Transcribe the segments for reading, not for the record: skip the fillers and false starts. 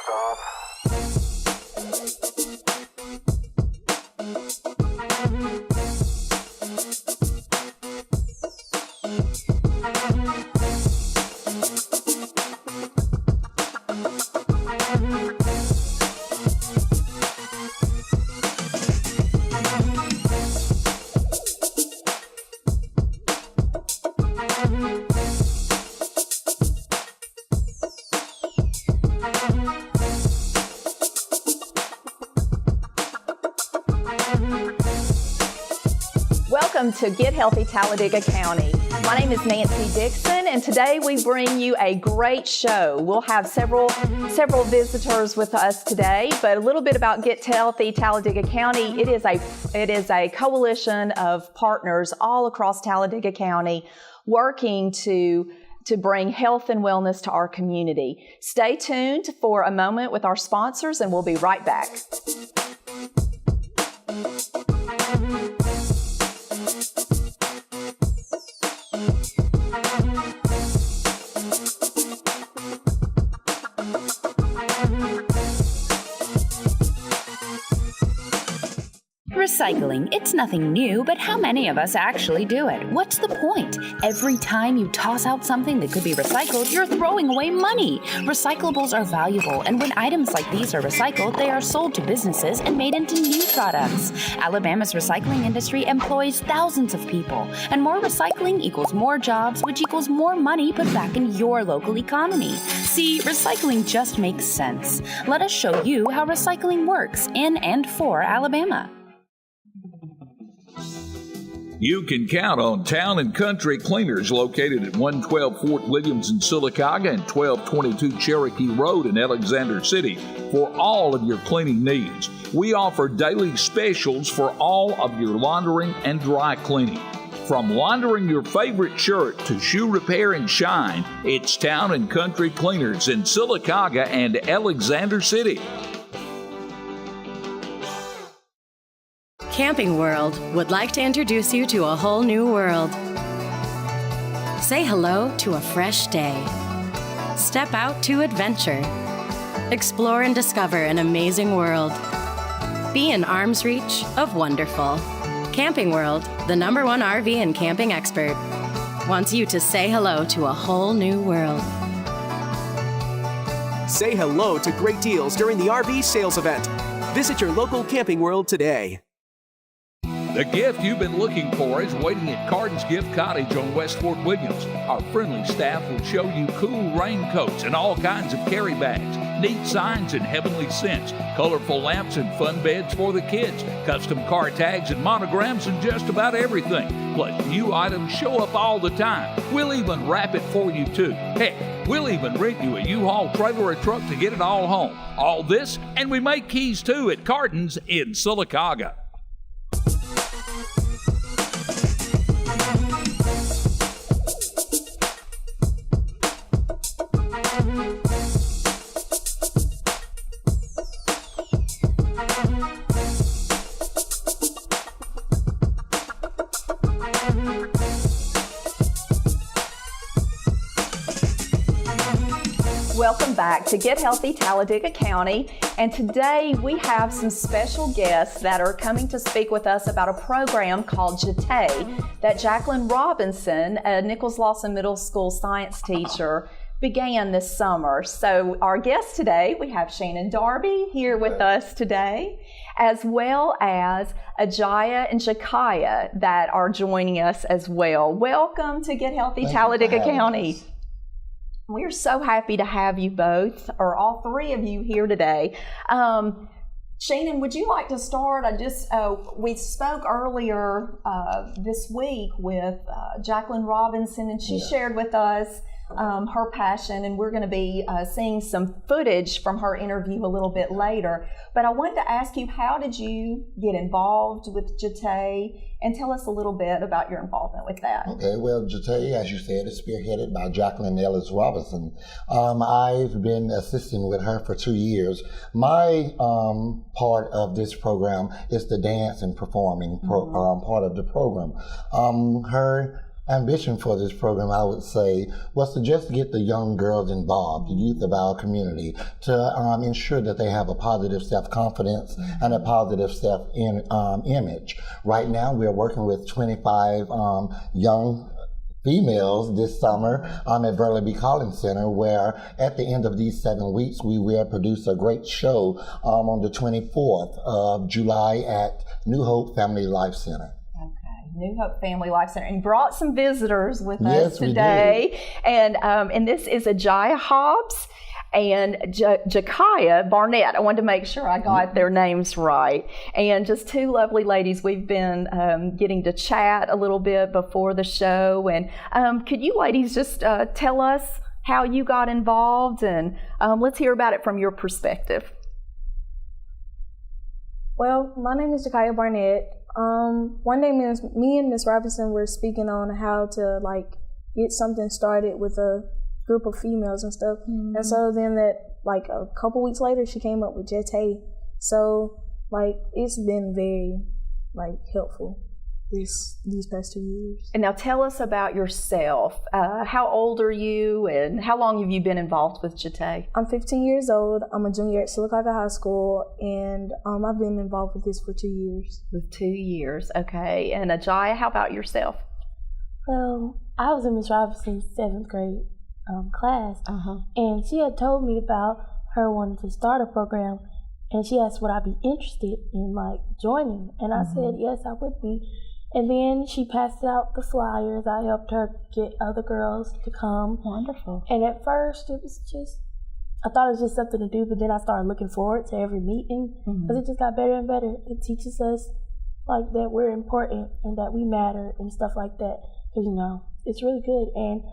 stop. Welcome to Get Healthy Talladega County. My name is Nancy Dixon, and today we bring you a great show. We'll have several visitors with us today, but a little bit about Get Healthy Talladega County. It is a coalition of partners all across Talladega County working to bring health and wellness to our community. Stay tuned for a moment with our sponsors, and we'll be right back. Recycling, it's nothing new, but how many of us actually do it? What's the point? Every time you toss out something that could be recycled, you're throwing away money. Recyclables are valuable, and when items like these are recycled, they are sold to businesses and made into new products. Alabama's recycling industry employs thousands of people, and more recycling equals more jobs, which equals more money put back in your local economy. See, recycling just makes sense. Let us show you how recycling works in and for Alabama. You can count on Town and Country Cleaners located at 112 Fort Williams in Sylacauga and 1222 Cherokee Road in Alexander City for all of your cleaning needs. We offer daily specials for all of your laundering and dry cleaning. From laundering your favorite shirt to shoe repair and shine, it's Town and Country Cleaners in Sylacauga and Alexander City. Camping World would like to introduce you to a whole new world. Say hello to a fresh day. Step out to adventure. Explore and discover an amazing world. Be in arm's reach of wonderful. Camping World, the #1 RV and camping expert, wants you to say hello to a whole new world. Say hello to great deals during the RV sales event. Visit your local Camping World today. The gift you've been looking for is waiting at Carden's Gift Cottage on West Fort Williams. Our friendly staff will show you cool raincoats and all kinds of carry bags, neat signs and heavenly scents, colorful lamps and fun beds for the kids, custom car tags and monograms and just about everything. Plus, new items show up all the time. We'll even wrap it for you too. Heck, we'll even rent you a U-Haul trailer or a truck to get it all home. All this, and we make keys too at Carden's in Sylacauga. Welcome back to Get Healthy Talladega County, and today we have some special guests that are coming to speak with us about a program called JATAE that Jacqueline Robinson, a Nichols Lawson Middle School science teacher, began this summer. So our guests today, we have Shannon Darby here with us today, as well as Ajaya and Jakaya that are joining us as well. Welcome to Get Healthy Talladega County. We're so happy to have you both, or all three of you here today. Shannon, would you like to start? We spoke earlier this week with Jacqueline Robinson, and she shared with us her passion, and we're going to be seeing some footage from her interview a little bit later. But I wanted to ask you, how did you get involved with JATAE, and tell us a little bit about your involvement with that. Okay, well, JATAE, as you said, is spearheaded by Jacqueline Ellis Robinson. I've been assisting with her for 2 years. My part of this program is the dance and performing part of the program. Her ambition for this program, I would say, was to just get the young girls involved, the youth of our community, to ensure that they have a positive self-confidence and a positive self-image. Right now, we're working with 25 young females this summer at Burleigh B. Collins Center, where at the end of these 7 weeks, we will produce a great show on the 24th of July at New Hope Family Life Center. New Hope Family Life Center, and brought some visitors with Yes, us today. And this is Ajaya Hobbs and Jakaya Barnett. I wanted to make sure I got their names right. And just two lovely ladies. We've been getting to chat a little bit before the show. And could you ladies just tell us how you got involved? And let's hear about it from your perspective. Well, my name is Jakaya Barnett. One day me and Miss Robinson were speaking on how to get something started with a group of females and stuff. Mm-hmm. And so then a couple weeks later, she came up with Jete. So it's been very helpful these past 2 years. And now tell us about yourself. How old are you, and how long have you been involved with Jete? I'm 15 years old. I'm a junior at Silicaca High School, and I've been involved with this for 2 years. With 2 years, okay. And Ajaya, how about yourself? Well, I was in Miss Robinson's 7th grade class, and she had told me about her wanting to start a program, and she asked would I be interested in joining, and I said yes, I would be. And then she passed out the flyers. I helped her get other girls to come. Wonderful. And at first it was I thought it was just something to do, but then I started looking forward to every meeting because it just got better and better. It teaches us that we're important and that we matter and stuff like that. Because, it's really good. And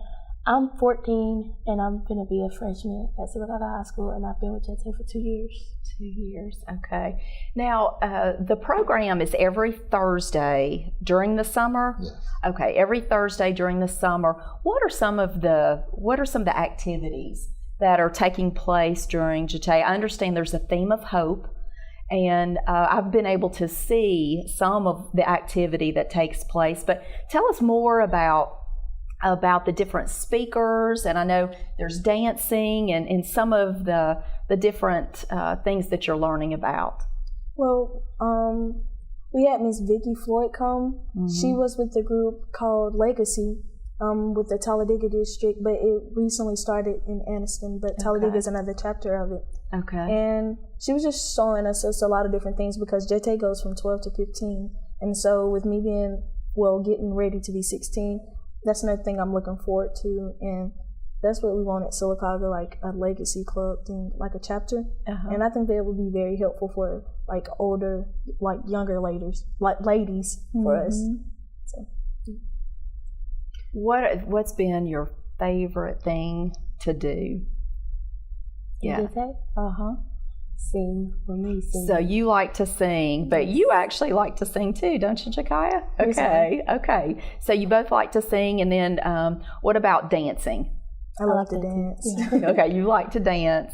I'm 14 and I'm going to be a freshman at Silicaca High School, and I've been with Jete for 2 years. 2 years, okay. Now, the program is every Thursday during the summer? Yes. Okay, every Thursday during the summer. What are some of the activities that are taking place during Jete? I understand there's a theme of hope, and I've been able to see some of the activity that takes place, but tell us more about the different speakers, and I know there's dancing and some of the different things that you're learning about. Well, we had Miss Vicky Floyd come. She was with the group called Legacy with the Talladega district, but it recently started in Anniston, but Talladega is another chapter of it. Okay. And she was just showing us a lot of different things because Jete goes from 12 to 15. And so with me getting ready to be 16, that's another thing I'm looking forward to, and that's what we want at Silicaca, a legacy club thing, a chapter. And I think that would be very helpful for older, younger ladies for us. So. What's been your favorite thing to do? Yeah. Sing for me. Sing. So you like to sing, but you actually like to sing too, don't you, Jakaya? Okay, okay. So you both like to sing, and then what about dancing? I like to dance. Yeah. Okay, you like to dance.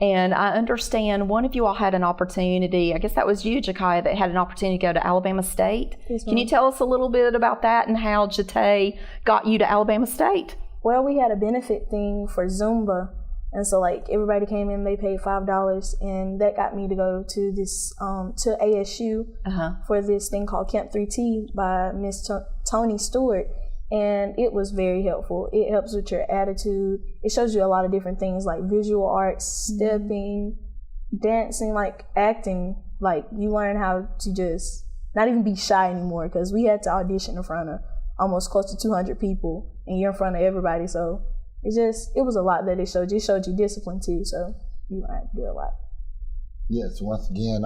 And I understand one of you all had an opportunity, I guess that was you, Jakaya, that had an opportunity to go to Alabama State. Yes, Can you tell us a little bit about that and how Jete got you to Alabama State? Well, we had a benefit thing for Zumba. And so everybody came in, they paid $5, and that got me to go to this to ASU for this thing called Camp 3T by Miss Tony Stewart, and it was very helpful. It helps with your attitude. It shows you a lot of different things like visual arts, stepping, dancing, acting. You learn how to just not even be shy anymore, because we had to audition in front of almost close to 200 people, and you're in front of everybody, so. It was a lot that it showed you. It showed you discipline too, so you learned to do a lot. Yes, once again,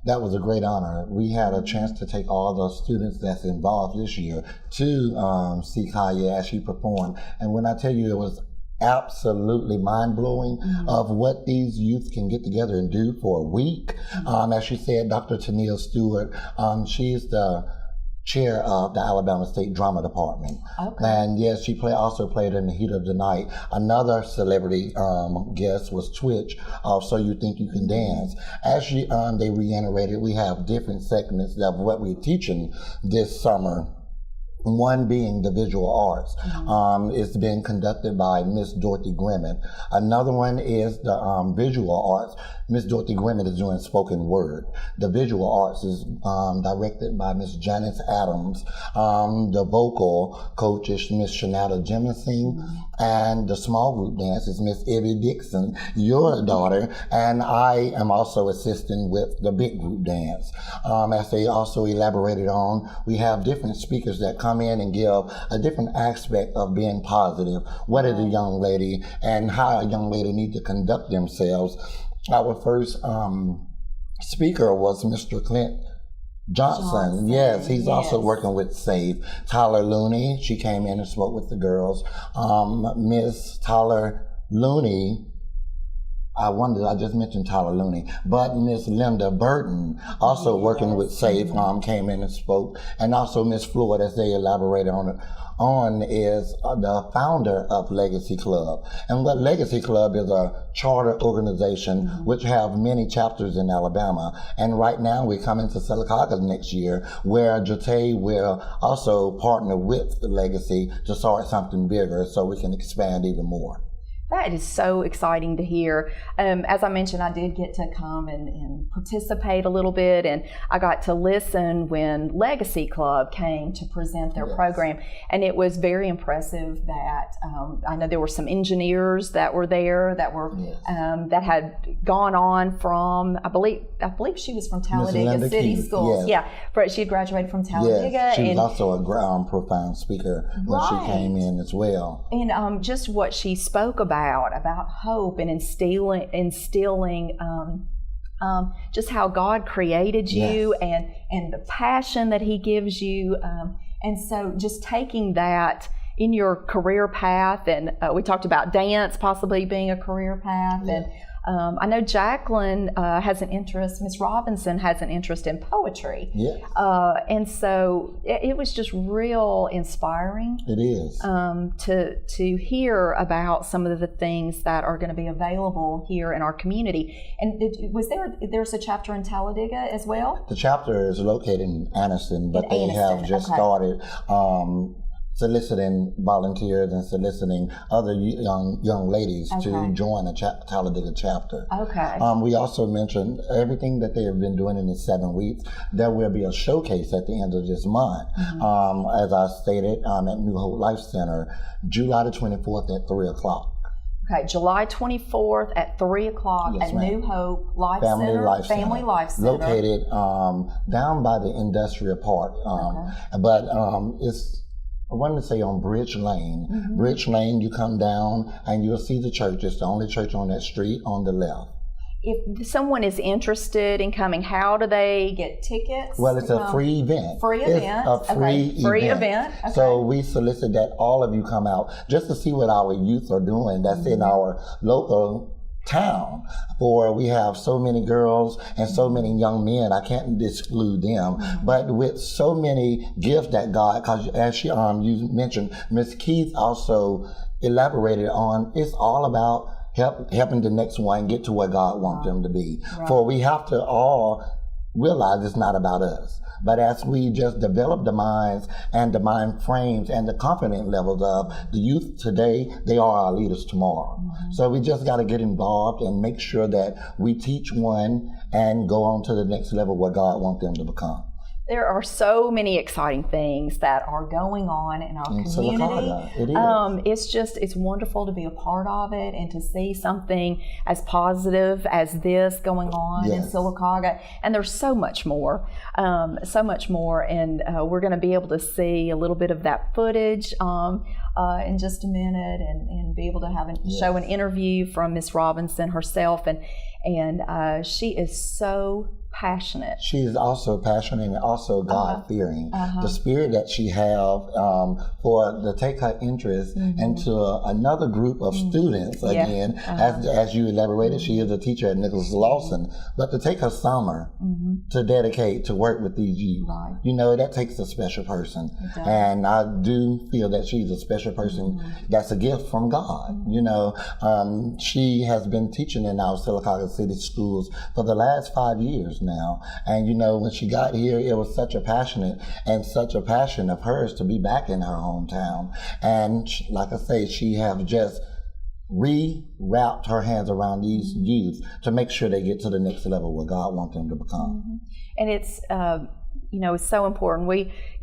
that was a great honor. We had a chance to take all the students that's involved this year to see Kaya as she performed. And when I tell you, it was absolutely mind-blowing of what these youth can get together and do for a week. As she said, Dr. Tennille Stewart, she's the chair of the Alabama State Drama Department. Okay. And yes, she also played in The Heat of the Night. Another celebrity guest was Twitch of So You Think You Can Dance. As they reiterated, we have different segments of what we're teaching this summer One being the visual arts. It's been conducted by Miss Dorothy Grimmett. Another one is the visual arts. Miss Dorothy Grimmett is doing spoken word. The visual arts is directed by Miss Janice Adams. The vocal coach is Miss Shanata Jemison. And the small group dance is Miss Evie Dixon, your daughter. And I am also assisting with the big group dance. As they also elaborated on, we have different speakers that come in and give a different aspect of being positive. What is a young lady and how a young lady need to conduct themselves. Our first speaker was Mr. Clint Johnson. Yes, he's also working with SAFE. Tyler Looney, she came in and spoke with the girls. Miss Tyler Looney, I just mentioned Tyler Looney, but Miss Linda Burton, also working with SAFE, came in and spoke. And also Miss Floyd, as they elaborated on is the founder of Legacy Club. And what Legacy Club is a charter organization which have many chapters in Alabama. And right now we're coming to Sylacauga next year, where Jate will also partner with Legacy to start something bigger so we can expand even more. That is so exciting to hear. As I mentioned, I did get to come and participate a little bit, and I got to listen when Legacy Club came to present their program, and it was very impressive that I know there were some engineers that were there that were that had gone on from I believe she was from Talladega City Schools. She had graduated from Talladega. Yes, she was also a profound speaker when she came in as well. And just what she spoke about hope and instilling just how God created you and the passion that He gives you. And so just taking that in your career path, and we talked about dance possibly being a career path, and I know Jacqueline has an interest, Miss Robinson has an interest in poetry. And so it was just real inspiring. It is. To hear about some of the things that are going to be available here in our community. And there's a chapter in Talladega as well? The chapter is located in Anniston, but they have just started soliciting volunteers and soliciting other young ladies to join a Talladega chapter. We also mentioned everything that they have been doing in the 7 weeks. There will be a showcase at the end of this month. As I stated, at New Hope Life Center, July the 24th at 3 o'clock. July 24th at 3 o'clock at New Hope Family Life Center. Located down by the industrial park. But it's I wanted to say on Bridge Lane. Bridge Lane, you come down and you'll see the church. It's the only church on that street on the left. If someone is interested in coming, how do they get tickets? Well, it's a free event. It's a free event. So we solicit that all of you come out just to see what our youth are doing. That's in our local town, for we have so many girls and so many young men. I can't exclude them, but with so many gifts that God, because as you mentioned, Miss Keith also elaborated on, it's all about helping the next one get to where God wants them to be. For we have to all realize it's not about us. But as we just develop the minds and the mind frames and the confidence levels of the youth today, they are our leaders tomorrow. So we just got to get involved and make sure that we teach one and go on to the next level where God wants them to become. There are so many exciting things that are going on in our community. It is. It's wonderful to be a part of it and to see something as positive as this going on in Sylacauga. And there's so much more. And we're going to be able to see a little bit of that footage in just a minute, and be able to show an interview from Miss Robinson herself. And she is so passionate. She is also passionate and also God-fearing. The spirit that she have to take her interest into another group of students, again, as you elaborated, she is a teacher at Nicholas Lawson, but to take her summer to dedicate to work with these youth, you know, that takes a special person. And I do feel that she's a special person that's a gift from God. You know, she has been teaching in our Sylacauga City schools for the last 5 years now. And when she got here, it was such a passion of hers to be back in her hometown. And like I say, she have just wrapped her hands around these youth to make sure they get to the next level where God wants them to become. And it's it's so important.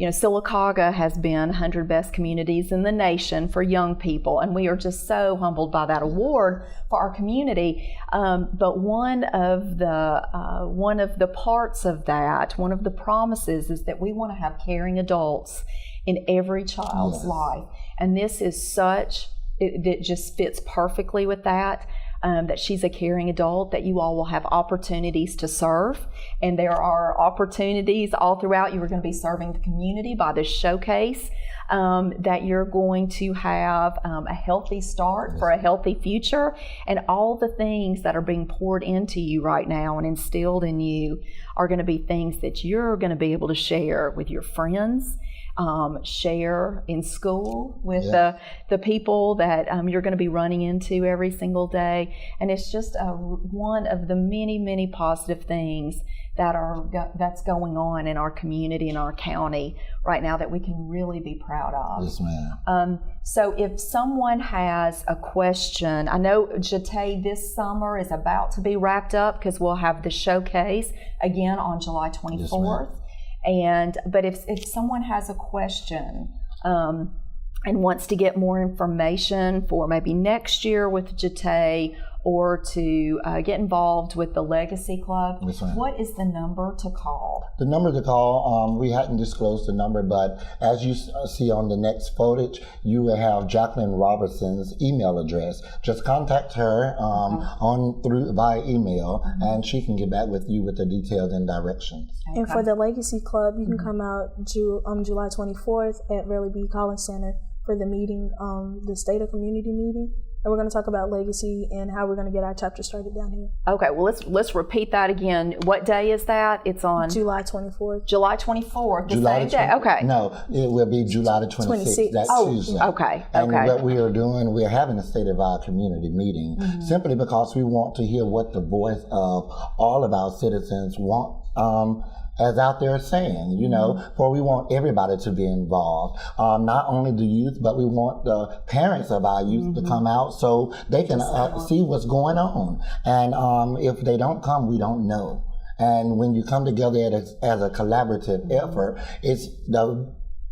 Sylacauga has been 100 best communities in the nation for young people, and we are just so humbled by that award for our community. But one of the parts of that, one of the promises, is that we want to have caring adults in every child's life, and this is it just fits perfectly with that. That she's a caring adult, that you all will have opportunities to serve. And there are opportunities all throughout. You are going to be serving the community by this showcase, that you're going to have a healthy start for a healthy future. And all the things that are being poured into you right now and instilled in you are going to be things that you're going to be able to share with your friends, share in school with the people that you're going to be running into every single day. And it's just one of the many, many positive things that's going on in our community, in our county right now, that we can really be proud of. Yes, ma'am. So if someone has a question, I know Jate this summer is about to be wrapped up because we'll have the showcase again on July 24th. But if someone has a question and wants to get more information for maybe next year with Jate, or to get involved with the Legacy Club, what is the number to call? The number to call, we hadn't disclosed the number, but as you see on the next footage, you will have Jacqueline Robertson's email address. Just contact her via email, and she can get back with you with the details and directions. And for the Legacy Club, you can come out July 24th at Verily B. Collins Center for the meeting, the State of Community meeting. And we're going to talk about legacy and how we're going to get our chapter started down here. Okay, well, let's repeat that again. What day is that? It's on July 24th. July 24th, the same day. Okay. No, it will be July the 26th. That's Tuesday. Okay. And what we are doing, we're having a State of Our Community meeting simply because we want to hear what the voice of all of our citizens want. As out there saying, for we want everybody to be involved. Not only the youth, but we want the parents of our youth to come out so they can see what's going on. And if they don't come, we don't know. And when you come together as a collaborative effort, it's the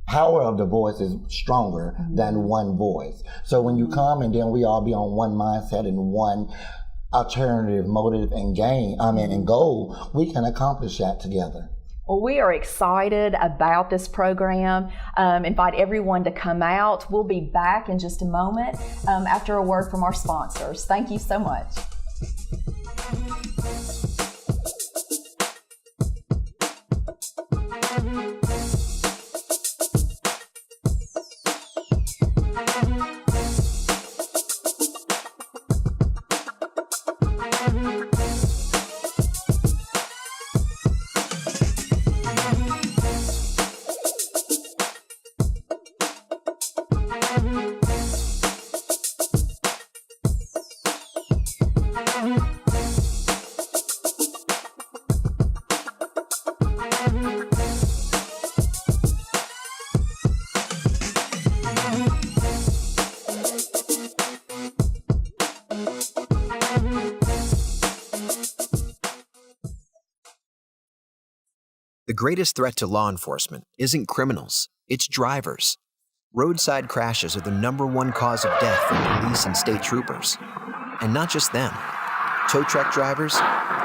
power of the voice is stronger than one voice. So when you come and then we all be on one mindset and one alternative motive and goal, we can accomplish that together. Well, we are excited about this program. Invite everyone to come out. We'll be back in just a moment after a word from our sponsors. Thank you so much. The greatest threat to law enforcement isn't criminals, it's drivers. Roadside crashes are the #1 cause of death for police and state troopers. And not just them. Tow truck drivers,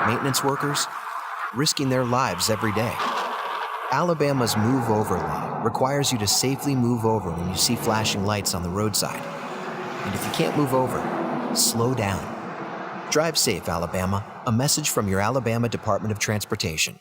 maintenance workers, risking their lives every day. Alabama's Move Over law requires you to safely move over when you see flashing lights on the roadside. And if you can't move over, slow down. Drive safe, Alabama. A message from your Alabama Department of Transportation.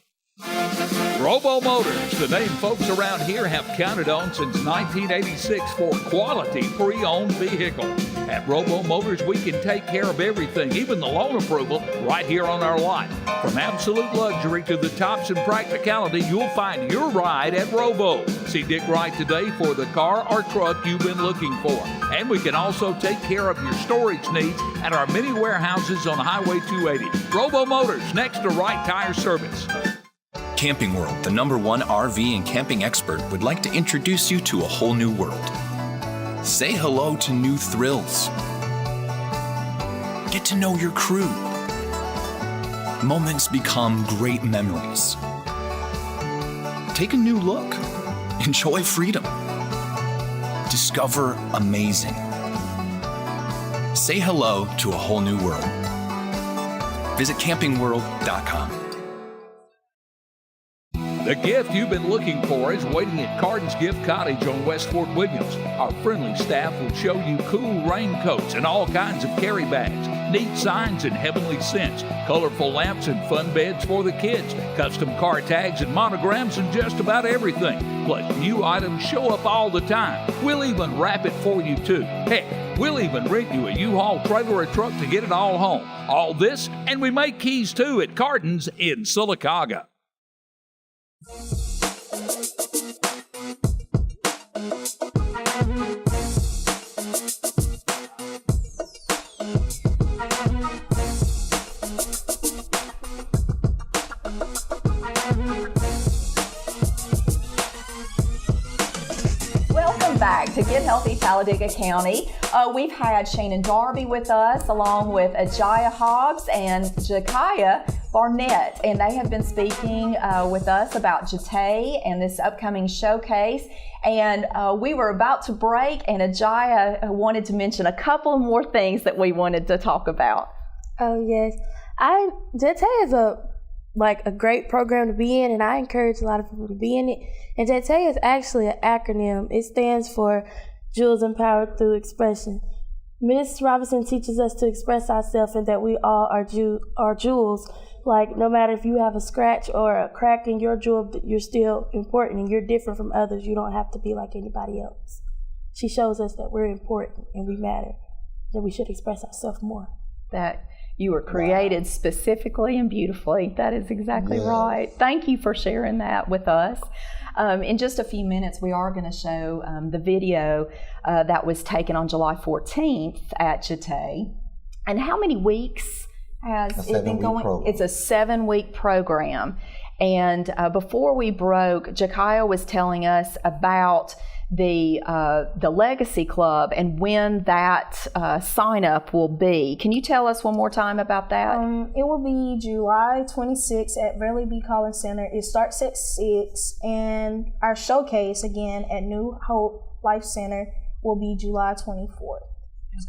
Robo Motors, the name folks around here have counted on since 1986 for quality pre-owned vehicles. At Robo Motors, we can take care of everything, even the loan approval, right here on our lot. From absolute luxury to the tops in practicality, you'll find your ride at Robo. See Dick Wright today for the car or truck you've been looking for. And we can also take care of your storage needs at our many warehouses on Highway 280. Robo Motors, next to Wright Tire Service. Camping World, the #1 RV and camping expert, would like to introduce you to a whole new world. Say hello to new thrills. Get to know your crew. Moments become great memories. Take a new look. Enjoy freedom. Discover amazing. Say hello to a whole new world. Visit campingworld.com. The gift you've been looking for is waiting at Carden's Gift Cottage on West Fort Williams. Our friendly staff will show you cool raincoats and all kinds of carry bags, neat signs and heavenly scents, colorful lamps and fun beds for the kids, custom car tags and monograms and just about everything. Plus, new items show up all the time. We'll even wrap it for you too. Heck, we'll even rent you a U-Haul trailer or truck to get it all home. All this, and we make keys too at Carden's in Sylacauga. Welcome back to Get Healthy Talladega County. We've had Shannon Darby with us, along with Ajaya Hobbs and Jakaya Barnett, and they have been speaking with us about Jate and this upcoming showcase. And we were about to break, and Ajaya wanted to mention a couple more things that we wanted to talk about. Oh yes, Jate is a great program to be in, and I encourage a lot of people to be in it. And Jate is actually an acronym. It stands for Jewels Empowered Through Expression. Ms. Robinson teaches us to express ourselves and that we all are jewels. Like, no matter if you have a scratch or a crack in your jewel, you're still important and you're different from others. You don't have to be like anybody else. She shows us that we're important and we matter, that we should express ourselves more. That you were created specifically and beautifully. That is exactly right. Thank you for sharing that with us. In just a few minutes, we are going to show the video that was taken on July 14th at Jate. And how many weeks has it been going? Program. It's a 7-week program. And before we broke, Jakaya was telling us about the Legacy Club and when that sign up will be. Can you tell us one more time about that? It will be July 26th at Verley B. Collins Center. It starts at 6, and our showcase again at New Hope Life Center will be July 24th.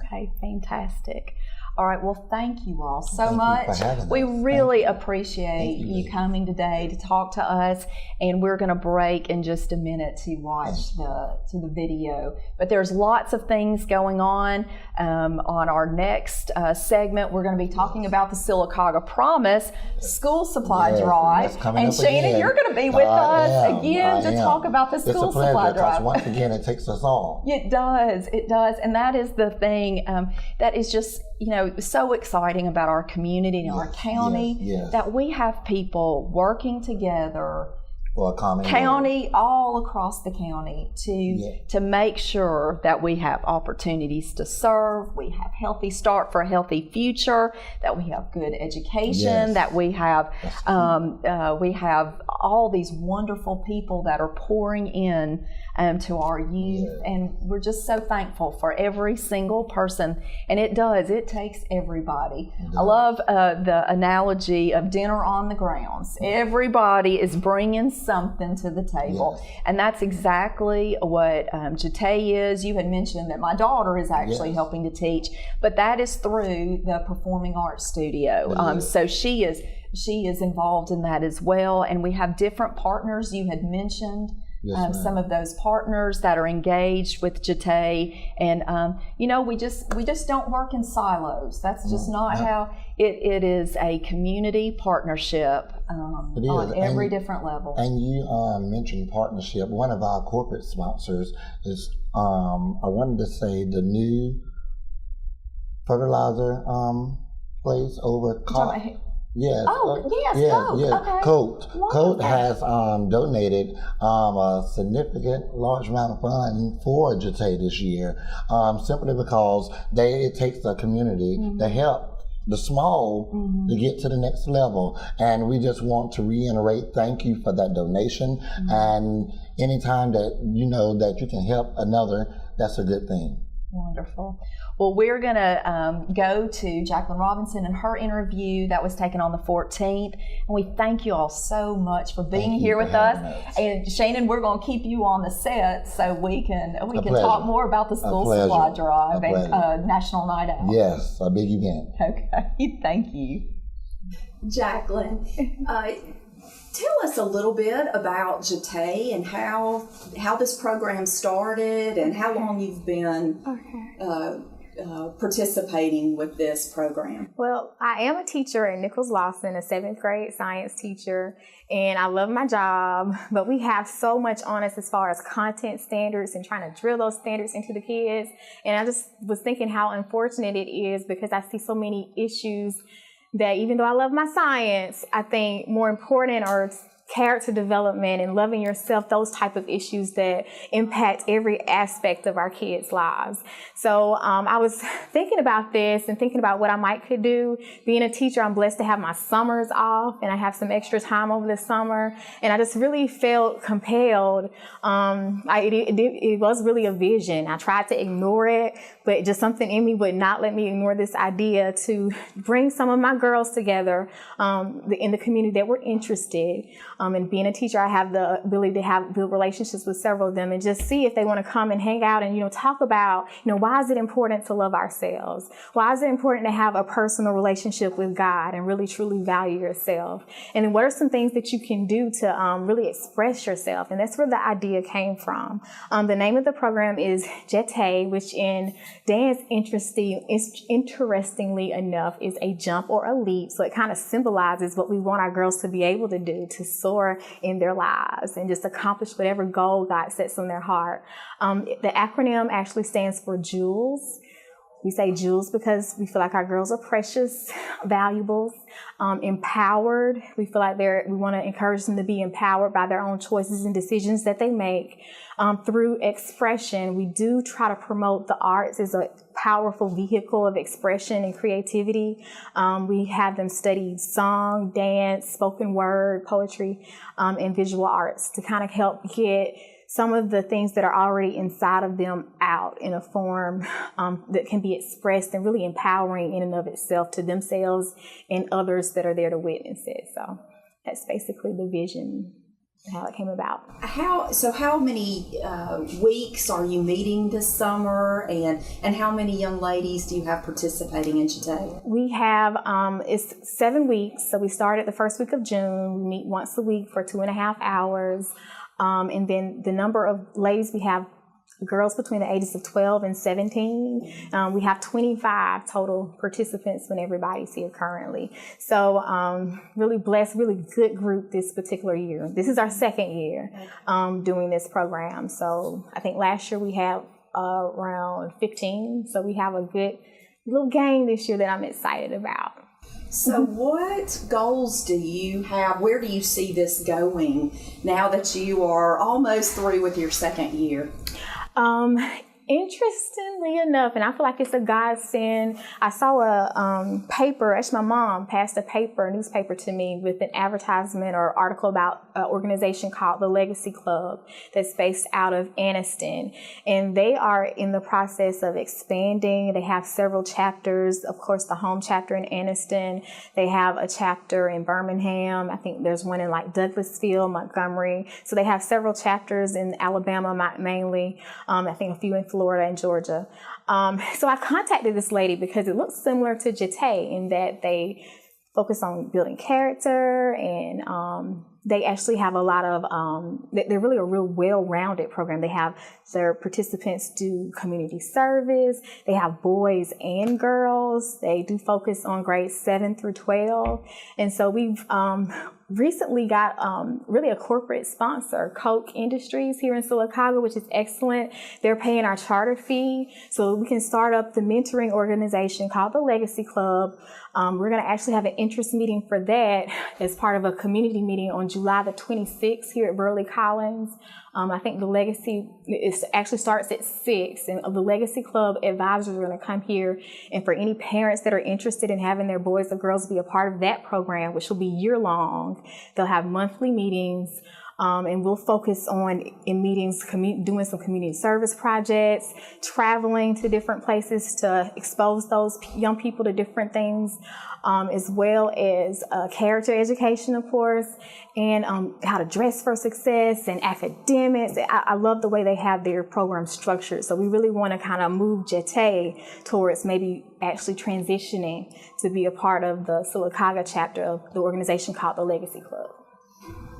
Okay, fantastic. All right, well, thank you all so much. We really appreciate you coming today to talk to us, and we're going to break in just a minute to watch the video. But there's lots of things going on our next segment. We're going to be talking about the Sylacauga Promise School Supply Drive. And Shannon, you're going to be with us again to talk about the School Supply Drive. Once again, it takes us all. It does. And that is the thing that is just, so exciting about our community and our county, that we have people working together, county, all across the county to make sure that we have opportunities to serve, we have healthy start for a healthy future, that we have good education, that we have all these wonderful people that are pouring in to our youth, and we're just so thankful for every single person. And it takes everybody. I love the analogy of dinner on the grounds. Everybody is bringing something to the table, and that's exactly what Jate is. You had mentioned that my daughter is actually helping to teach, but that is through the Performing Arts Studio. So she is involved in that as well, and we have different partners. You had mentioned some of those partners that are engaged with JATE. And, we just don't work in silos. That's just not how it is. A community partnership on every different level. And you mentioned partnership. One of our corporate sponsors is, I wanted to say, the new fertilizer place over Yes. Oh, yes, Coat. Yes. Okay. Coat has donated a significant, large amount of funds for JATE this year, simply because it takes a community to help the small to get to the next level. And we just want to reiterate, thank you for that donation. And anytime that that you can help another, that's a good thing. Wonderful. Well, we're going to go to Jacqueline Robinson and her interview that was taken on the 14th. And we thank you all so much for being here with us. And Shannon, we're going to keep you on the set so we can talk more about the school supply drive and National Night Out. Yes, a big event. Okay, thank you. Jacqueline, tell us a little bit about JATE and how this program started and how long you've been participating with this program. Well, I am a teacher at Nichols Lawson, a 7th grade science teacher, and I love my job, but we have so much on us as far as content standards and trying to drill those standards into the kids. And I just was thinking how unfortunate it is, because I see so many issues that, even though I love my science, I think more important are character development and loving yourself, those type of issues that impact every aspect of our kids' lives. So I was thinking about this and thinking about what I could do. Being a teacher, I'm blessed to have my summers off, and I have some extra time over the summer. And I just really felt compelled. It was really a vision. I tried to ignore it, but just something in me would not let me ignore this idea to bring some of my girls together in the community that were interested. And being a teacher, I have the ability to build relationships with several of them and just see if they want to come and hang out and, talk about, why is it important to love ourselves? Why is it important to have a personal relationship with God and really, truly value yourself? And then what are some things that you can do to really express yourself? And that's where the idea came from. The name of the program is JATE, which in dance, interestingly enough, is a jump or a leap. So it kind of symbolizes what we want our girls to be able to do, to soar in their lives and just accomplish whatever goal God sets on their heart. The acronym actually stands for JEWELS. We say JEWELS because we feel like our girls are precious, valuables, empowered. We feel like we want to encourage them to be empowered by their own choices and decisions that they make. Through expression, we do try to promote the arts as a powerful vehicle of expression and creativity. We have them study song, dance, spoken word, poetry, and visual arts to kind of help get some of the things that are already inside of them out in a form that can be expressed and really empowering in and of itself to themselves and others that are there to witness it. So that's basically the vision, how it came about. How many weeks are you meeting this summer, and how many young ladies do you have participating in JATE? We have, it's 7 weeks. So we started the first week of June. We meet once a week for 2.5 hours. And then the number of ladies we have, girls between the ages of 12 and 17. We have 25 total participants when everybody's here currently. So really blessed, really good group this particular year. This is our second year doing this program. So I think last year we had around 15. So we have a good little gang this year that I'm excited about. So what goals do you have? Where do you see this going now that you are almost through with your second year? Interestingly enough, and I feel like it's a godsend, I saw a paper, actually my mom passed a newspaper to me with an advertisement or article about an organization called the Legacy Club that's based out of Anniston. And they are in the process of expanding. They have several chapters, of course, the home chapter in Anniston. They have a chapter in Birmingham. I think there's one in like Douglasville, Montgomery. So they have several chapters in Alabama mainly. I think a few in Florida and Georgia. So I contacted this lady because it looks similar to JATE in that they focus on building character and they actually have a lot of, they're really a real well-rounded program. They have their participants do community service. They have boys and girls. They do focus on grades 7 through 12. And so we've recently got really a corporate sponsor, Coke Industries here in Sylacauga, which is excellent. They're paying our charter fee so we can start up the mentoring organization called the Legacy Club. We're going to actually have an interest meeting for that as part of a community meeting on July the 26th here at Burley Collins. I think the Legacy actually starts at 6, and the Legacy Club advisors are going to come here. And for any parents that are interested in having their boys or girls be a part of that program, which will be year-long, they'll have monthly meetings. And we'll focus on, in meetings, doing some community service projects, traveling to different places to expose those young people to different things, as well as character education, of course, and how to dress for success and academics. I love the way they have their program structured. So we really want to kind of move Jetay towards maybe actually transitioning to be a part of the Sylacauga chapter of the organization called the Legacy Club.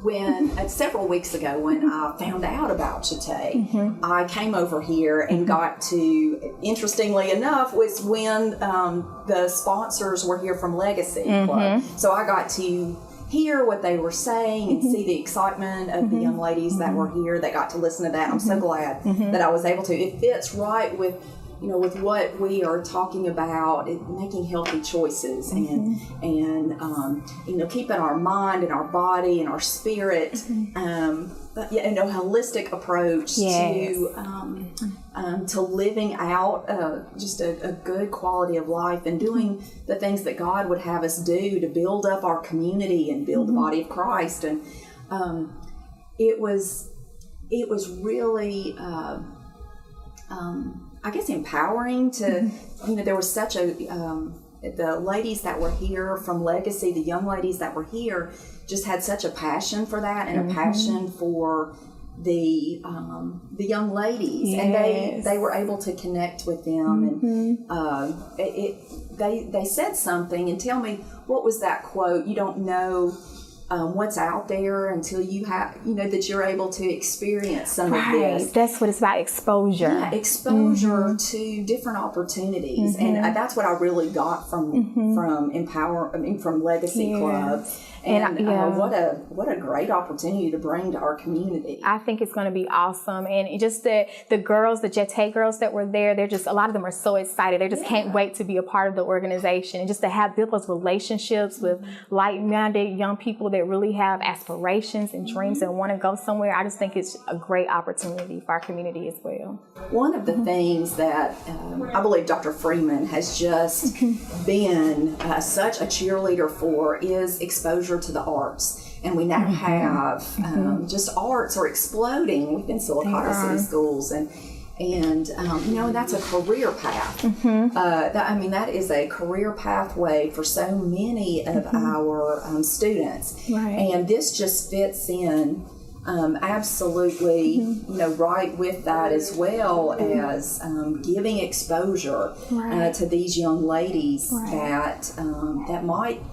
When several weeks ago, when I found out about Jetay, I came over here and got to, interestingly enough, was when the sponsors were here from Legacy Club. So I got to hear what they were saying and see the excitement of the young ladies that were here that got to listen to that. I'm so glad that I was able to. It fits right with, you know, with what we are talking about, making healthy choices and you know, keeping our mind and our body and our spirit, and a holistic approach to living out just a good quality of life and doing the things that God would have us do to build up our community and build the body of Christ. And it was really I guess empowering to, you know, there was such a, the ladies that were here from Legacy, the young ladies that were here, just had such a passion for that and a passion for the young ladies, and they were able to connect with them, and they said something. And tell me, what was that quote? You don't know what's out there until you have, you know, that you're able to experience some of this. That's what it's about, exposure. Yeah, exposure to different opportunities, and that's what I really got from from Legacy Club. And what a great opportunity to bring to our community. I think it's going to be awesome. And just the girls, the Jetay girls that were there, they're just, a lot of them are so excited. They just can't wait to be a part of the organization, and just to have build those relationships with like-minded young people that really have aspirations and dreams and want to go somewhere. I just think it's a great opportunity for our community as well. One of the things that I believe Dr. Freeman has just been such a cheerleader for is exposure to the arts. And we now have just arts are exploding within Sylacauga City Schools, and you know, that's a career path. That is a career pathway for so many of our students, and this just fits in absolutely, you know, right with that, as well as giving exposure to these young ladies that might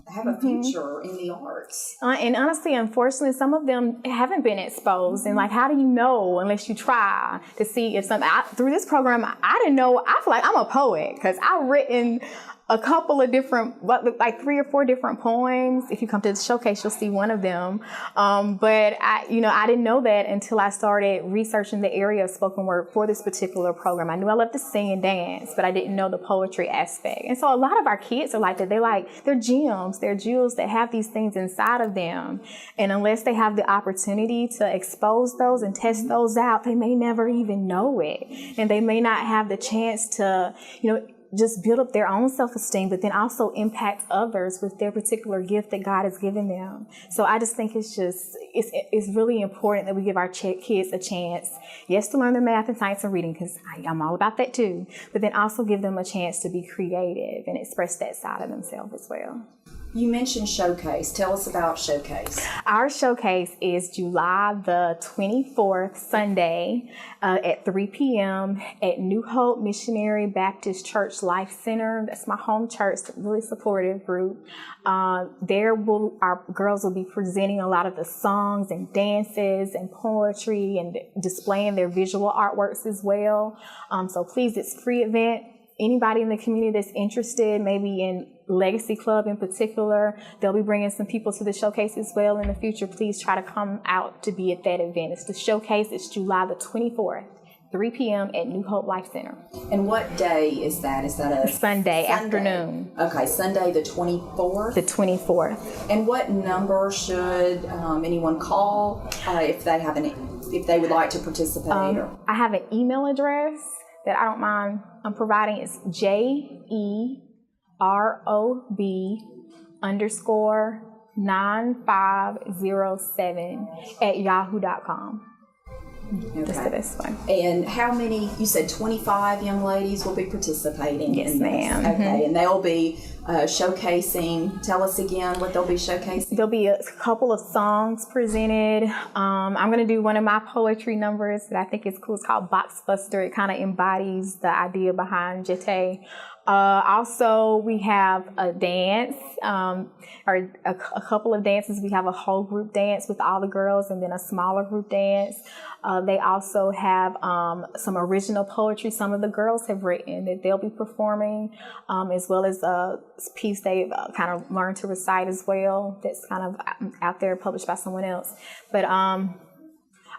have a future in the arts. And honestly, unfortunately, some of them haven't been exposed. And like, how do you know unless you try to see if something, through this program, I didn't know, I feel like I'm a poet because I've written a couple of different, like 3 or 4 different poems. If you come to the showcase, you'll see one of them. But I didn't know that until I started researching the area of spoken word for this particular program. I knew I loved to sing and dance, but I didn't know the poetry aspect. And so a lot of our kids are like that. They're gems, they're jewels that have these things inside of them. And unless they have the opportunity to expose those and test those out, they may never even know it. And they may not have the chance to, you know, just build up their own self-esteem, but then also impact others with their particular gift that God has given them. So I just think it's really important that we give our kids a chance, yes, to learn their math and science and reading, because I'm all about that too, but then also give them a chance to be creative and express that side of themselves as well. You mentioned Showcase. Tell us about Showcase. Our showcase is July the 24th, Sunday, at 3 p.m. at New Hope Missionary Baptist Church Life Center. That's my home church, really supportive group. Our girls will be presenting a lot of the songs and dances and poetry and displaying their visual artworks as well. So please, it's a free event. Anybody in the community that's interested, maybe in Legacy Club in particular, they'll be bringing some people to the showcase as well in the future. Please try to come out to be at that event. It's the showcase. It's July the 24th, 3 p.m. at New Hope Life Center. And what day is that? Is that a Sunday afternoon? Okay, Sunday the 24th? The 24th. And what number should anyone call if they would like to participate? I have an email address that I don't mind providing. It's JEROB_9507 Okay. That's the best one. And how many, you said 25 young ladies will be participating? Yes, in this? ma'am. Okay, Mm-hmm. and they'll be showcasing, tell us again what they'll be showcasing. There'll be a couple of songs presented. I'm going to do one of my poetry numbers that I think is cool. It's called Box Buster. It kind of embodies the idea behind Jete. Also, we have a dance, or a couple of dances. We have a whole group dance with all the girls and then a smaller group dance. They also have some original poetry some of the girls have written that they'll be performing, as well as a piece they've kind of learned to recite as well that's kind of out there published by someone else. But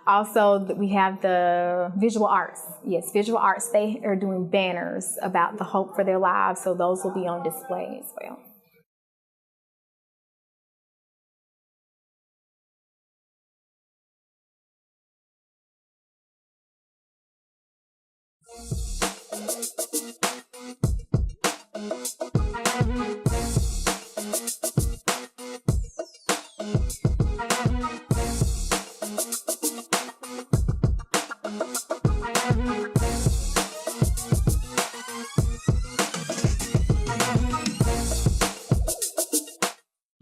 also, we have the visual arts. Yes, visual arts, they are doing banners about the hope for their lives, so those will be on display as well.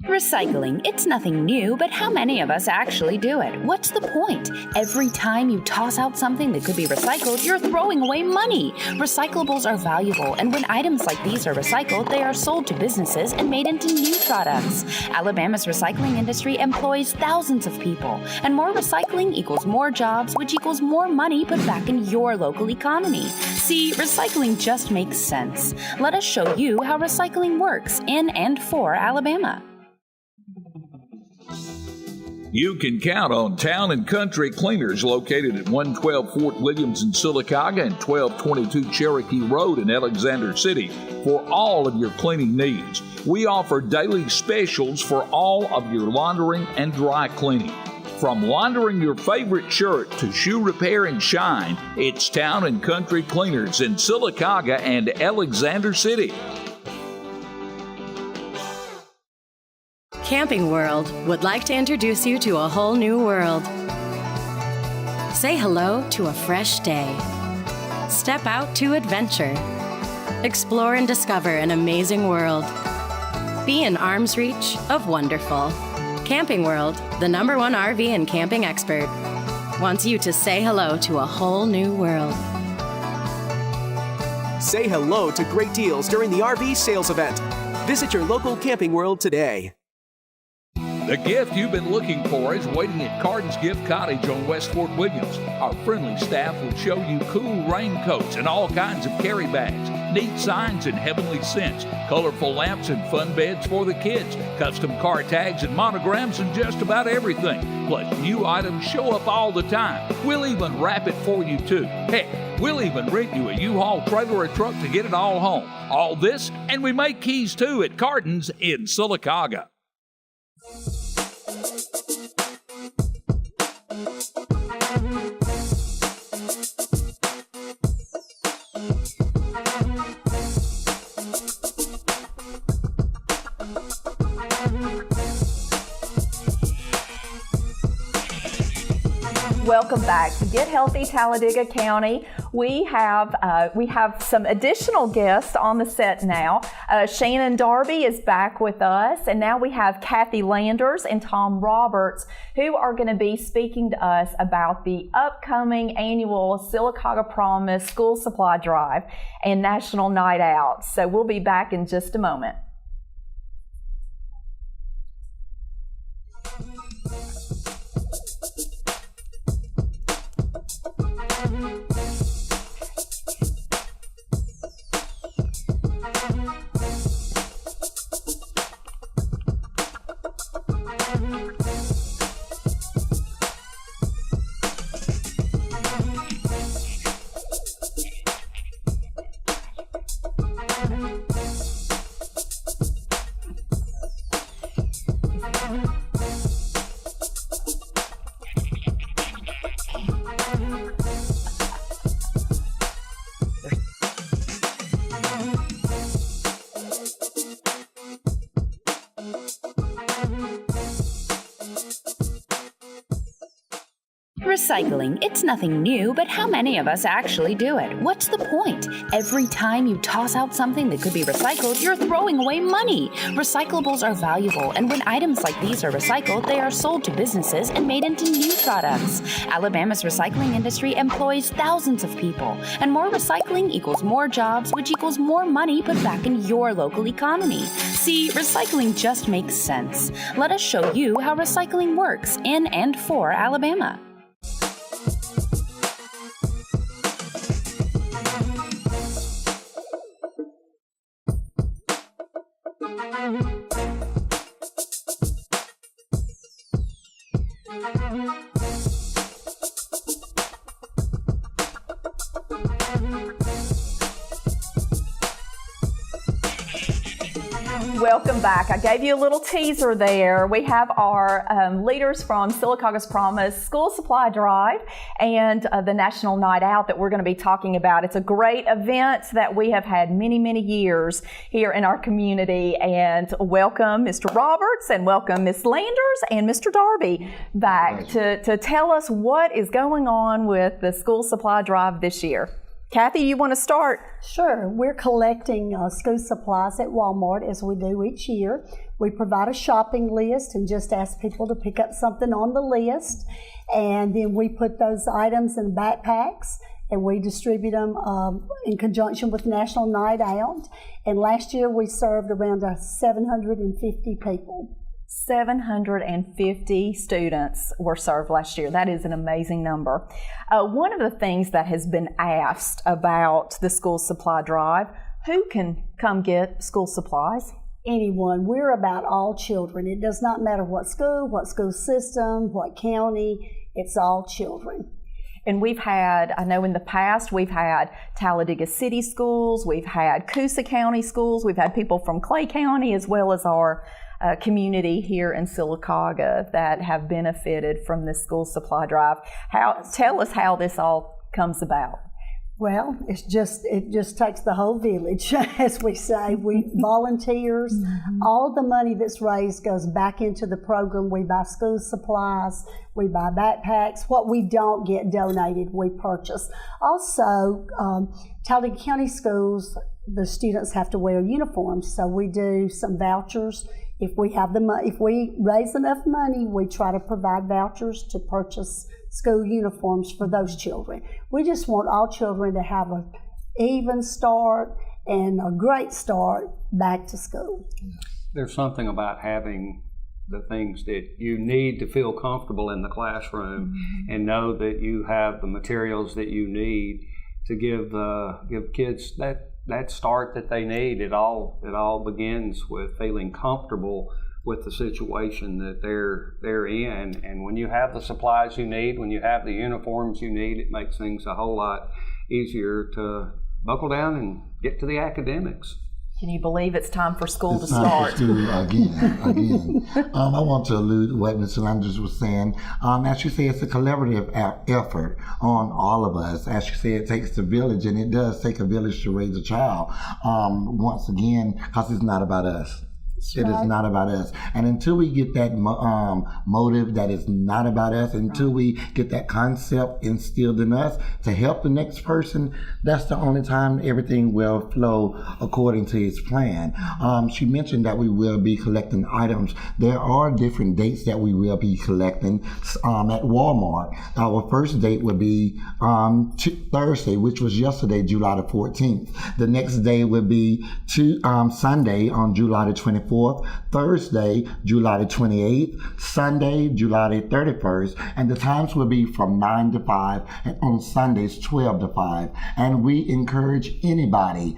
Recycling, it's nothing new, but how many of us actually do it? What's the point? Every time you toss out something that could be recycled, you're throwing away money. Recyclables are valuable, and when items like these are recycled, they are sold to businesses and made into new products. Alabama's recycling industry employs thousands of people, and more recycling equals more jobs, which equals more money put back in your local economy. See, recycling just makes sense. Let us show you how recycling works in and for Alabama. You can count on Town and Country Cleaners located at 112 Fort Williams in Sylacauga and 1222 Cherokee Road in Alexander City for all of your cleaning needs. We offer daily specials for all of your laundering and dry cleaning. From laundering your favorite shirt to shoe repair and shine, it's Town and Country Cleaners in Sylacauga and Alexander City. Camping World would like to introduce you to a whole new world. Say hello to a fresh day. Step out to adventure. Explore and discover an amazing world. Be in arm's reach of wonderful. Camping World, the #1 RV and camping expert, wants you to say hello to a whole new world. Say hello to great deals during the RV sales event. Visit your local Camping World today. The gift you've been looking for is waiting at Carden's Gift Cottage on West Fort Williams. Our friendly staff will show you cool raincoats and all kinds of carry bags, neat signs and heavenly scents, colorful lamps and fun beds for the kids, custom car tags and monograms and just about everything. Plus, new items show up all the time. We'll even wrap it for you too. Heck, we'll even rent you a U-Haul trailer or truck to get it all home. All this, and we make keys too at Carden's in Sylacauga. Welcome back to Get Healthy Talladega County. We have some additional guests on the set now. Shannon Darby is back with us, and now we have Kathy Landers and Tom Roberts, who are going to be speaking to us about the upcoming annual Sylacauga Promise School Supply Drive and National Night Out. So we'll be back in just a moment. Recycling, it's nothing new, but how many of us actually do it? What's the point? Every time you toss out something that could be recycled, you're throwing away money. Recyclables are valuable, and when items like these are recycled, they are sold to businesses and made into new products. Alabama's recycling industry employs thousands of people, and more recycling equals more jobs, which equals more money put back in your local economy. See, recycling just makes sense. Let us show you how recycling works in and for Alabama. Welcome back. I gave you a little teaser there. We have our leaders from Sylacauga's Promise School Supply Drive and the National Night Out that we're going to be talking about. It's a great event that we have had many, many years here in our community. And welcome Mr. Roberts and welcome Ms. Landers and Mr. Darby back to tell us what is going on with the School Supply Drive this year. Kathy, you want to start? Sure. We're collecting school supplies at Walmart as we do each year. We provide a shopping list and just ask people to pick up something on the list. And then we put those items in backpacks and we distribute them in conjunction with National Night Out. And last year we served around 750 people. 750 students were served last year. That is an amazing number. One of the things that has been asked about the school supply drive, who can come get school supplies? Anyone. We're about all children. It does not matter what school system, what county, it's all children. And we've had, I know in the past, we've had Talladega City schools, we've had Coosa County schools, we've had people from Clay County as well as our community here in Sylacauga that have benefited from this school supply drive. Tell us how this all comes about. Well, it just takes the whole village, as we say. We volunteers. Mm-hmm. All the money that's raised goes back into the program. We buy school supplies, we buy backpacks. What we don't get donated, we purchase. Also, Talladega County schools, the students have to wear uniforms, so we do some vouchers. If we have if we raise enough money, we try to provide vouchers to purchase school uniforms for those children. We just want all children to have an even start and a great start back to school. There's something about having the things that you need to feel comfortable in the classroom, mm-hmm. and know that you have the materials that you need to give kids that start that they need. It all begins with feeling comfortable with the situation that they're in. And when you have the supplies you need, when you have the uniforms you need, it makes things a whole lot easier to buckle down and get to the academics. Can you believe it's time for school to start? Again. I want to allude to what Ms. Landers was saying. As you say, it's a collaborative effort on all of us. As you say, it takes a village, and it does take a village to raise a child. Once again, because it's not about us. It is not about us. And until we get that motive that it's not about us, until we get that concept instilled in us to help the next person, that's the only time everything will flow according to its plan. She mentioned that we will be collecting items. There are different dates that we will be collecting at Walmart. Our first date would be Thursday, which was yesterday, July the 14th. The next day would be Sunday on July the 24th, Thursday, July the 28th, Sunday, July the 31st, and the times will be from 9 to 5, and on Sundays, 12 to 5. And we encourage everybody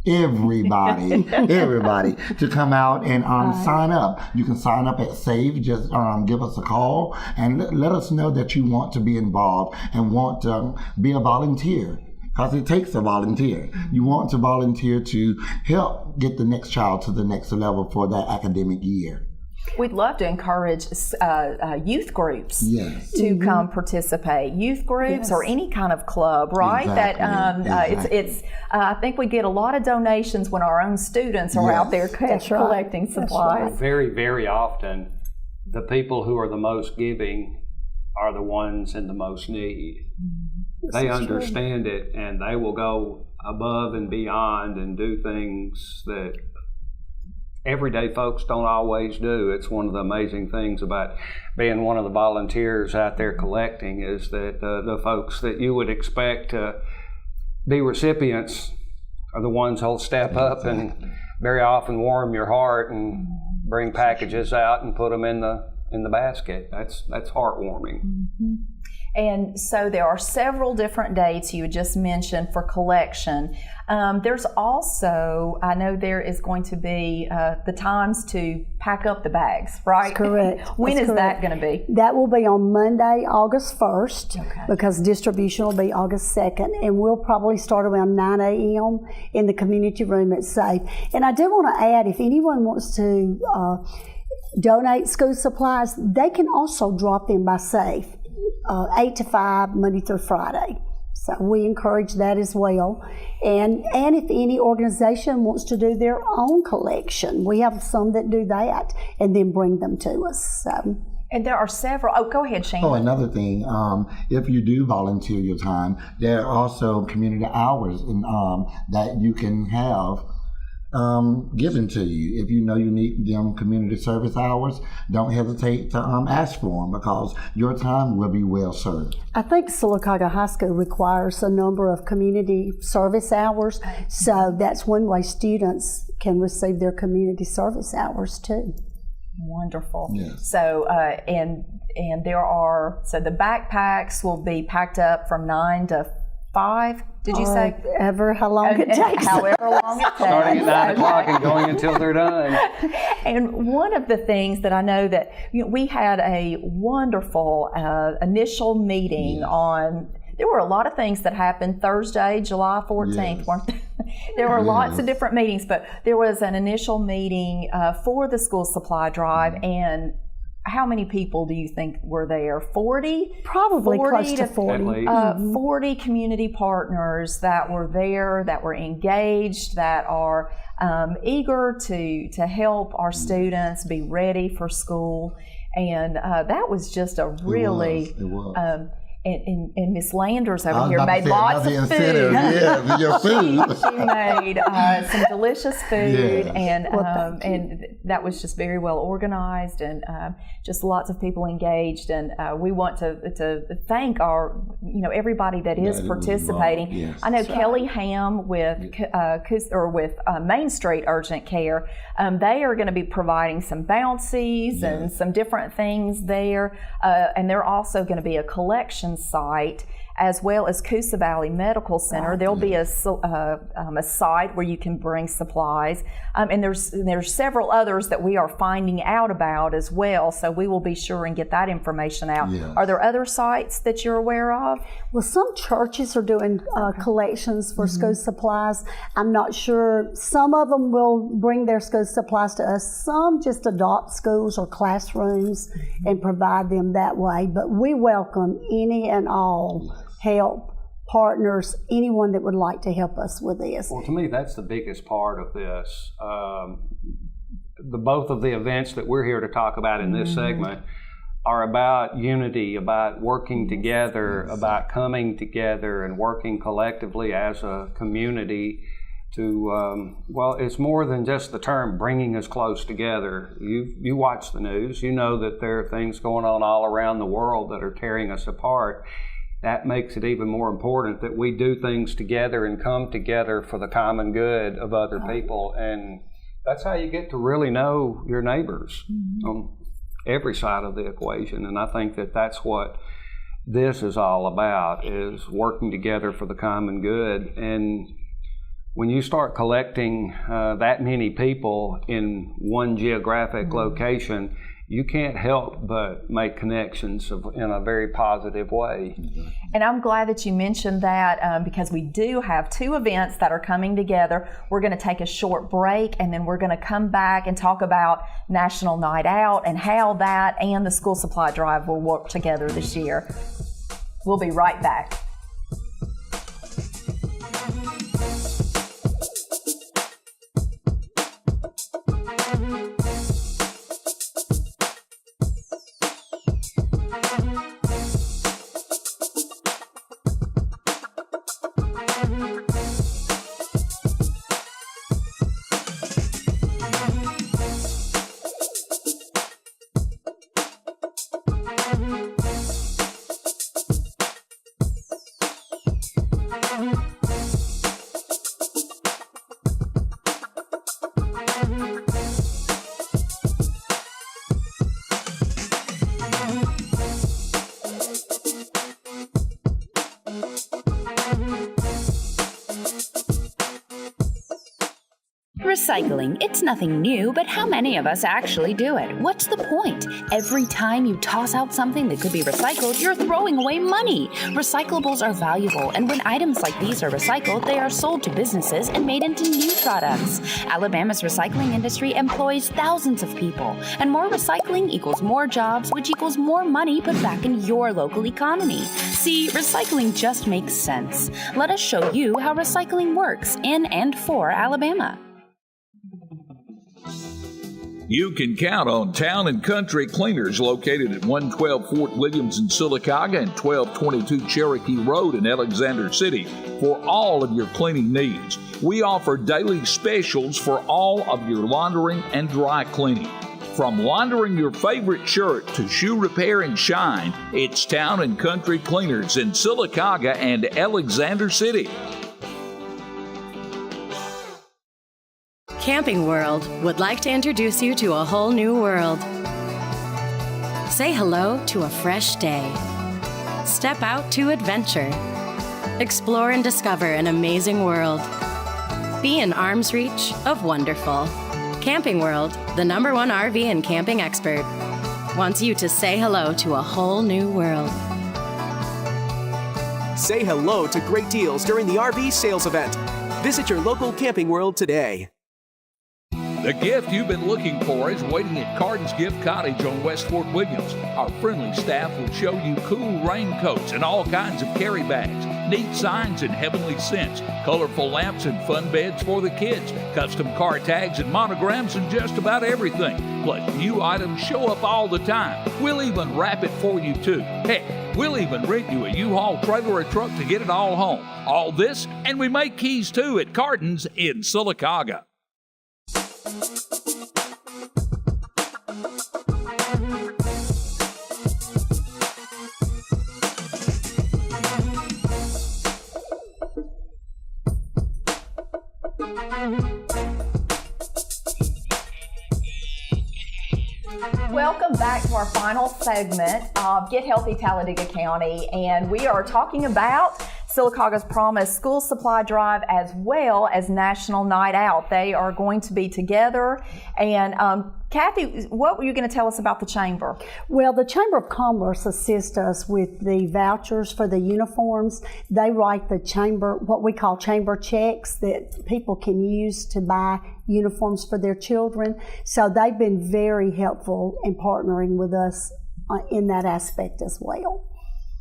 to come out and sign up. You can sign up at SAVE. Just give us a call and let us know that you want to be involved and want to be a volunteer. Because it takes a volunteer. You want to volunteer to help get the next child to the next level for that academic year. We'd love to encourage youth groups to come participate. Youth groups or any kind of club, right? Exactly. I think we get a lot of donations when our own students are out there collecting supplies. Very, very often, the people who are the most giving are the ones in the most need. They understand it, and they will go above and beyond and do things that everyday folks don't always do. It's one of the amazing things about being one of the volunteers out there collecting is that the folks that you would expect to be recipients are the ones who'll step up and very often warm your heart and bring packages out and put them in the basket. That's heartwarming. Mm-hmm. And so there are several different dates you just mentioned for collection. There's also, I know there is going to be the times to pack up the bags, right? That's correct. When is that going to be? That will be on Monday, August 1st, because distribution will be August 2nd, and we'll probably start around 9 a.m. in the community room at SAFE. And I do want to add, if anyone wants to donate school supplies, they can also drop them by SAFE. 8 to 5, Monday through Friday. So we encourage that as well. And if any organization wants to do their own collection, we have some that do that and then bring them to us. So. And there are several. Oh, go ahead, Shane. Oh, another thing, if you do volunteer your time, there are also community hours that you can have given to you. If you know you need them community service hours, don't hesitate to ask for them because your time will be well served. I think Sylacauga High School requires a number of community service hours, so that's one way students can receive their community service hours too. Wonderful. Yes. So and there are the backpacks will be packed up from 9 to 5. Did you say? How long it takes. However long it takes. Starting at 9 o'clock and going until they're done. And one of the things that I know that we had a wonderful initial meeting on. There were a lot of things that happened Thursday, July 14th, weren't there? There were lots of different meetings, but there was an initial meeting for the school supply drive, and how many people do you think were there? 40? Probably close to 40. 40 community partners that were there, that were engaged, that are eager to help our students be ready for school. And that was just a really... It was. And Miss Landers over here made lots of food. Your food. She made some delicious food, and that was just very well organized, and just lots of people engaged. And we want to thank our, everybody that is participating. Yes. I know Kelly Ham with Main Street Urgent Care. They are going to be providing some bouncies and some different things there, and they're also going to be a collection site, as well as Coosa Valley Medical Center. There'll be a site where you can bring supplies, and there's several others that we are finding out about as well. So we will be sure and get that information out. Yes. Are there other sites that you're aware of? Well, some churches are doing collections for school supplies. I'm not sure. Some of them will bring their school supplies to us. Some just adopt schools or classrooms and provide them that way. But we welcome any and all help partners, anyone that would like to help us with this. Well, to me, that's the biggest part of this. Both of the events that we're here to talk about in this segment are about unity, about working together, about coming together and working collectively as a community to, well, it's more than just the term bringing us close together. You watch the news, you know that there are things going on all around the world that are tearing us apart. That makes it even more important that we do things together and come together for the common good of other people. And that's how you get to really know your neighbors on every side of the equation. And I think that that's what this is all about, is working together for the common good. And when you start collecting that many people in one geographic location, you can't help but make connections in a very positive way. And I'm glad that you mentioned that because we do have two events that are coming together. We're going to take a short break, and then we're going to come back and talk about National Night Out and how that and the school supply drive will work together this year. We'll be right back. Recycling, it's nothing new, but how many of us actually do it? What's the point? Every time you toss out something that could be recycled, you're throwing away money. Recyclables are valuable, and when items like these are recycled, they are sold to businesses and made into new products. Alabama's recycling industry employs thousands of people, and more recycling equals more jobs, which equals more money put back in your local economy. See, recycling just makes sense. Let us show you how recycling works in and for Alabama. You can count on Town and Country Cleaners located at 112 Fort Williams in Sylacauga and 1222 Cherokee Road in Alexander City for all of your cleaning needs. We offer daily specials for all of your laundering and dry cleaning. From laundering your favorite shirt to shoe repair and shine, it's Town and Country Cleaners in Sylacauga and Alexander City. Camping World would like to introduce you to a whole new world. Say hello to a fresh day. Step out to adventure. Explore and discover an amazing world. Be in arm's reach of wonderful. Camping World, the #1 RV and camping expert, wants you to say hello to a whole new world. Say hello to great deals during the RV sales event. Visit your local Camping World today. The gift you've been looking for is waiting at Carden's Gift Cottage on West Fort Williams. Our friendly staff will show you cool raincoats and all kinds of carry bags, neat signs and heavenly scents, colorful lamps and fun beds for the kids, custom car tags and monograms and just about everything. Plus, new items show up all the time. We'll even wrap it for you too. Heck, we'll even rent you a U-Haul trailer or a truck to get it all home. All this, and we make keys too at Carden's in Sylacauga. Welcome back to our final segment of Get Healthy Talladega County, and we are talking about Sylacauga's Promise School Supply Drive as well as National Night Out. They are going to be together. And Kathy, what were you going to tell us about the Chamber? Well, the Chamber of Commerce assists us with the vouchers for the uniforms. They write the Chamber, what we call Chamber checks that people can use to buy uniforms for their children. So they've been very helpful in partnering with us in that aspect as well.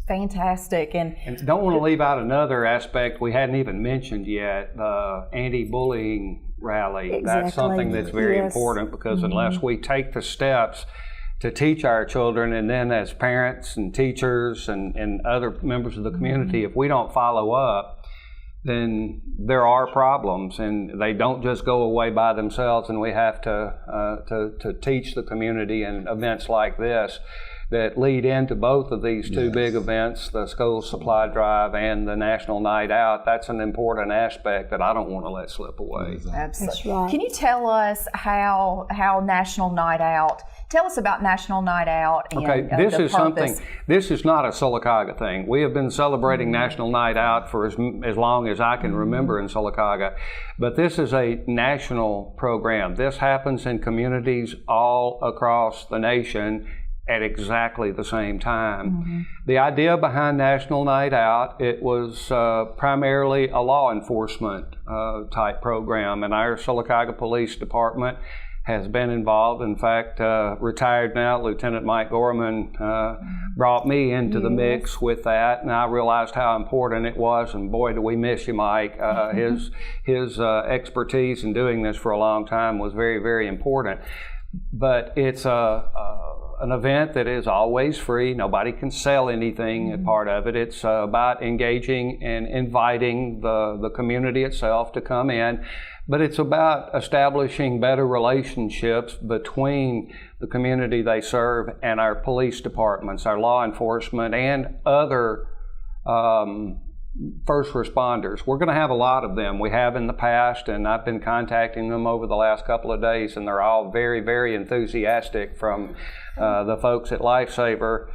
Fantastic. And don't want to leave out another aspect we hadn't even mentioned yet, the anti-bullying rally. Exactly. That's something that's very important, because unless we take the steps to teach our children, and then as parents and teachers and other members of the community, if we don't follow up, then there are problems, and they don't just go away by themselves, and we have to teach the community in events like this that lead into both of these two big events, the school supply drive and the National Night Out. That's an important aspect that I don't want to let slip away. Absolutely. That's right. Can you tell us how National Night Out, tell us about National Night Out and this the is purpose. This is not a Sylacauga thing. We have been celebrating National Night Out for as long as I can remember in Sylacauga, but this is a national program. This happens in communities all across the nation at exactly the same time. The idea behind National Night Out, it was primarily a law enforcement type program, and our Sylacauga Police Department has been involved. In fact, retired now, Lieutenant Mike Gorman brought me into the mix with that, and I realized how important it was, and boy, do we miss you, Mike. His expertise in doing this for a long time was very, very important. But it's an event that is always free. Nobody can sell anything as part of it. It's about engaging and inviting the community itself to come in. But it's about establishing better relationships between the community they serve and our police departments, our law enforcement, and other first responders. We're going to have a lot of them. We have in the past, and I've been contacting them over the last couple of days, and they're all very, very enthusiastic. From the folks at Lifesaver,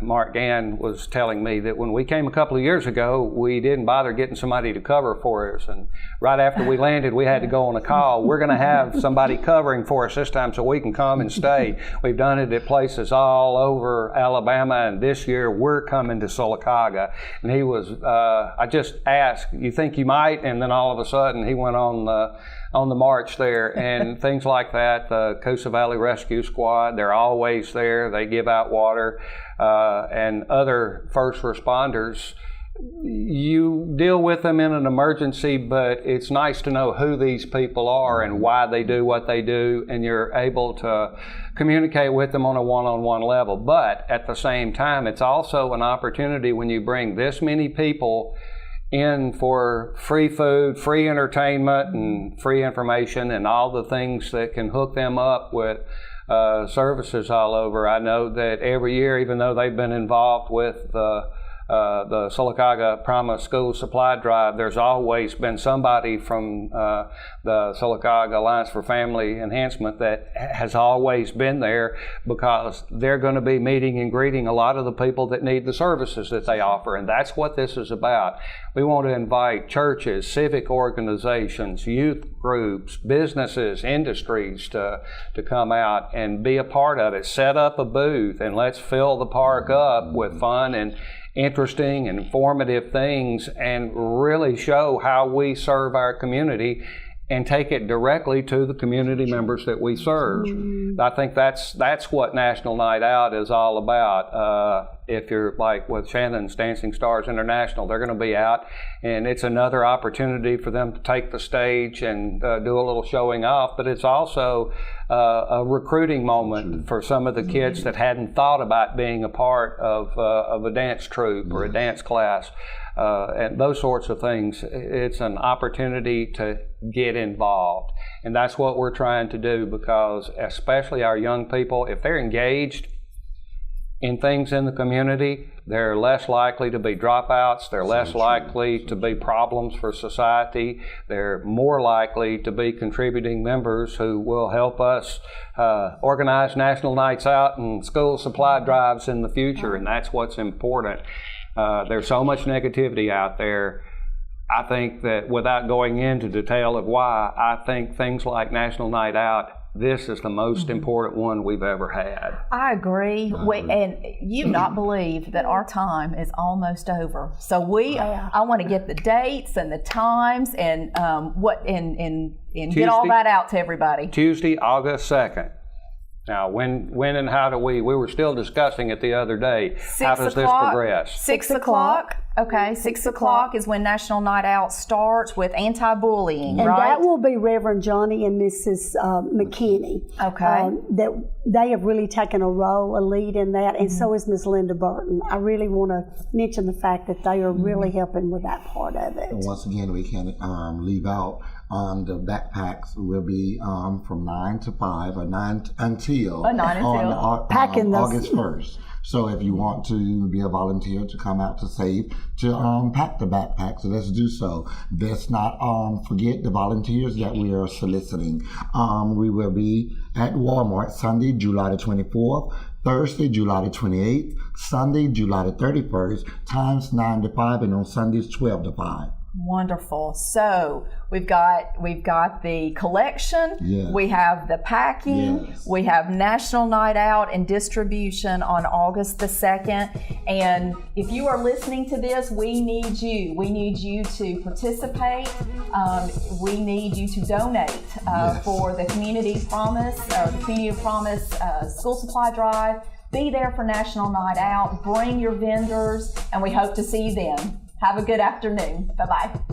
Mark Gann was telling me that when we came a couple of years ago, we didn't bother getting somebody to cover for us, and right after we landed, we had to go on a call. We're going to have somebody covering for us this time so we can come and stay. We've done it at places all over Alabama, and this year we're coming to Sylacauga. And he was, I just asked, you think you might? And then all of a sudden he went on the march there, and things like that. The Coosa Valley Rescue Squad, they're always there. They give out water, and other first responders. You deal with them in an emergency, but it's nice to know who these people are and why they do what they do, and you're able to communicate with them on a one-on-one level. But at the same time, it's also an opportunity when you bring this many people in for free food, free entertainment, and free information, and all the things that can hook them up with services all over. I know that every year, even though they've been involved with the Sylacauga Promise School Supply Drive, there's always been somebody from the Sylacauga Alliance for Family Enhancement that has always been there, because they're going to be meeting and greeting a lot of the people that need the services that they offer, and that's what this is about. We want to invite churches, civic organizations, youth groups, businesses, industries to come out and be a part of it. Set up a booth and let's fill the park up with fun and interesting and informative things, and really show how we serve our community and take it directly to the community members that we serve. I think that's what National Night Out is all about. If you're like with Shannon's Dancing Stars International, they're going to be out, and it's another opportunity for them to take the stage and do a little showing off, but it's also a recruiting moment for some of the kids that hadn't thought about being a part of a dance troupe or a dance class. And those sorts of things. It's an opportunity to get involved. And that's what we're trying to do, because especially our young people, if they're engaged in things in the community, they're less likely to be dropouts, they're less likely to be problems for society, they're more likely to be contributing members who will help us organize national nights out and school supply drives in the future, and that's what's important. There's so much negativity out there. I think that without going into detail of why, I think things like National Night Out, this is the most important one we've ever had. I agree. And you not believe that our time is almost over. So I want to get the dates and the times and Tuesday, get all that out to everybody. Tuesday, August 2nd. Now, when and how do we were still discussing it the other day, how does this progress? 6 o'clock. Okay, 6 o'clock is when National Night Out starts with anti-bullying, and right? that will be Reverend Johnny and Mrs. McKinney. Okay. That they have really taken a lead in that, and so is Ms. Linda Burton. I really want to mention the fact that they are really helping with that part of it. And once again, we can't leave out the backpacks will be from 9 to 5 or 9 until August 1st. So if you want to be a volunteer to come out to save, to pack the backpacks, let's do so. Let's not forget the volunteers that we are soliciting. We will be at Walmart Sunday, July the 24th, Thursday, July the 28th, Sunday, July the 31st, times 9 to 5, and on Sundays, 12 to 5. Wonderful. So we've got the collection, we have the packing, we have National Night Out and distribution on August the 2nd. And if you are listening to this, we need you. We need you to participate. We need you to donate for the Community Promise School Supply Drive. Be there for National Night Out. Bring your vendors, and we hope to see you then. Have a good afternoon. Bye-bye.